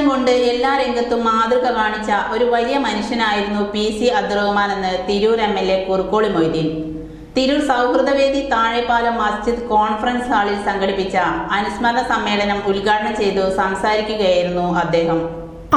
കൊണ്ട് എല്ലാ രംഗത്തും മാതൃക കാണിച്ച ഒരു വലിയ മനുഷ്യനായിരുന്നു PC അബ്ദുറഹ്മാൻ എന്ന് തിരൂർ MLA കുറുക്കോളി മൊയ്തീൻ. തിരൂർ സൗഹൃദവേദി താഴെപ്പാലം മസ്ജിദ് കോൺഫറൻസ് ഹാളിൽ സംഘടിപ്പിച്ച അനുസ്മരണ സമ്മേളനം ഉദ്ഘാടനം ചെയ്തു സംസാരിക്കുകയായിരുന്നു അദ്ദേഹം.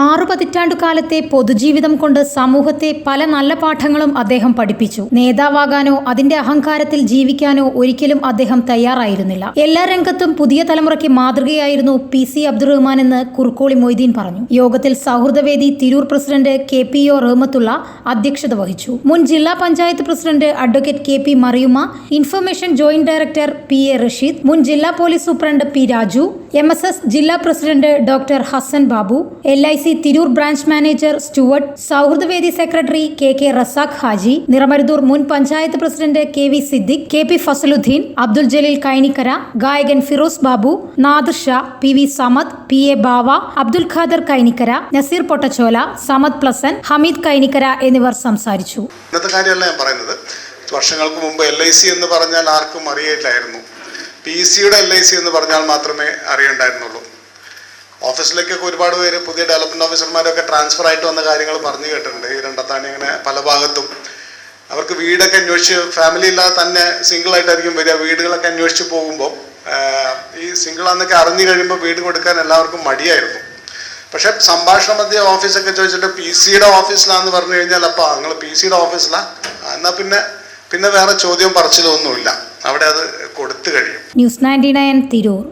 6 പതിറ്റാണ്ടുകാലത്തെ പൊതുജീവിതം കൊണ്ട് സമൂഹത്തെ പല നല്ല പാഠങ്ങളും അദ്ദേഹം പഠിപ്പിച്ചു. നേതാവാകാനോ അതിന്റെ അഹങ്കാരത്തിൽ ജീവിക്കാനോ ഒരിക്കലും അദ്ദേഹം തയ്യാറായിരുന്നില്ല. എല്ലാ രംഗത്തും പുതിയ തലമുറയ്ക്ക് മാതൃകയായിരുന്നു PC അബ്ദുറഹ്മാൻ എന്ന് കുറുക്കോളി മൊയ്തീൻ പറഞ്ഞു. യോഗത്തിൽ സൗഹൃദവേദി തിരൂർ പ്രസിഡന്റ് KPO റഹ്മത്തുള്ള അധ്യക്ഷത വഹിച്ചു. മുൻ ജില്ലാ panchayat president advocate KP Mariyumma, information joint director PA Rasheed, മുൻ ജില്ലാ police superintendent P Raju, MSS ജില്ലാ president doctor Hassan Babu, LIC Tirur branch manager Stuart, സൗഹൃദവേദി സെക്രട്ടറി KK റസാഖ് ഹാജി, നിറമരുതൂർ മുൻ panchayat president KV Siddique, KP Fazaluddin, Abdul Jaleel Kainikkara, ഗായകൻ Firoz Babu, Nadir Shah, PV Samad, PA Bava, Abdul Khader Kainikkara, Naseer Pottachola, Samad pleasant, Hameed Kainikkara എന്നിവർ സംസാരിച്ചു. ഇന്നത്തെ കാര്യമല്ല ഞാൻ പറയുന്നത്. വർഷങ്ങൾക്ക് മുമ്പ് LIC എന്ന് പറഞ്ഞാൽ ആർക്കും അറിയില്ലായിരുന്നു. PC-യുടെ LIC എന്ന് പറഞ്ഞാൽ മാത്രമേ അറിയണ്ടായിരുന്നുള്ളൂ. ഓഫീസിലേക്കൊക്കെ ഒരുപാട് പേര് പുതിയ ഡെവലപ്മെൻറ്റ് ഓഫീസർമാരൊക്കെ ട്രാൻസ്ഫർ ആയിട്ട് വന്ന കാര്യങ്ങൾ പറഞ്ഞു കേട്ടിട്ടുണ്ട്. ഈ രണ്ടത്താണി അങ്ങനെ പല ഭാഗത്തും അവർക്ക് വീടൊക്കെ അന്വേഷിച്ച്, ഫാമിലി ഇല്ലാതെ തന്നെ സിംഗിളായിട്ടായിരിക്കും വരിക. വീടുകളൊക്കെ അന്വേഷിച്ച് പോകുമ്പോൾ ഈ സിംഗിളാന്നൊക്കെ അറിഞ്ഞു കഴിയുമ്പോൾ വീട് കൊടുക്കാൻ എല്ലാവർക്കും മടിയായിരുന്നു. പക്ഷേ സംഭാഷണ മധ്യ ഓഫീസൊക്കെ ചോദിച്ചിട്ട് PC-യുടെ ഓഫീസിലാന്ന് പറഞ്ഞു കഴിഞ്ഞാൽ അപ്പോൾ നിങ്ങൾ PC-യുടെ ഓഫീസിലാണ് എന്നാൽ പിന്നെ വേറെ ചോദ്യം പറച്ചിലൊന്നുമില്ല, അവിടെ അത് കൊടുത്തു കഴിയും. ന്യൂസ് 99 തിരൂർ.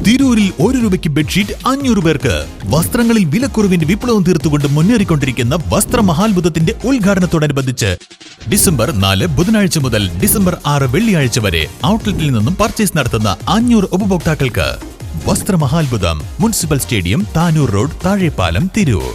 തിരൂരിൽ 1 രൂപയ്ക്ക് ബെഡ്ഷീറ്റ് 500 പേർക്ക്. വസ്ത്രങ്ങളിൽ വിലക്കുറവിന്റെ വിപ്ലവം തീർത്തുകൊണ്ട് മുന്നേറിക്കൊണ്ടിരിക്കുന്ന വസ്ത്രമഹാത്ഭുതത്തിന്റെ ഉദ്ഘാടനത്തോടനുബന്ധിച്ച് ഡിസംബർ 4 ബുധനാഴ്ച മുതൽ ഡിസംബർ 6 വെള്ളിയാഴ്ച വരെ ഔട്ട്ലെറ്റിൽ നിന്നും പർച്ചേസ് നടത്തുന്ന 500 ഉപഭോക്താക്കൾക്ക് വസ്ത്രമഹാത്ഭുതം, municipal stadium, Tanur road, Thazhepalam, Tirur.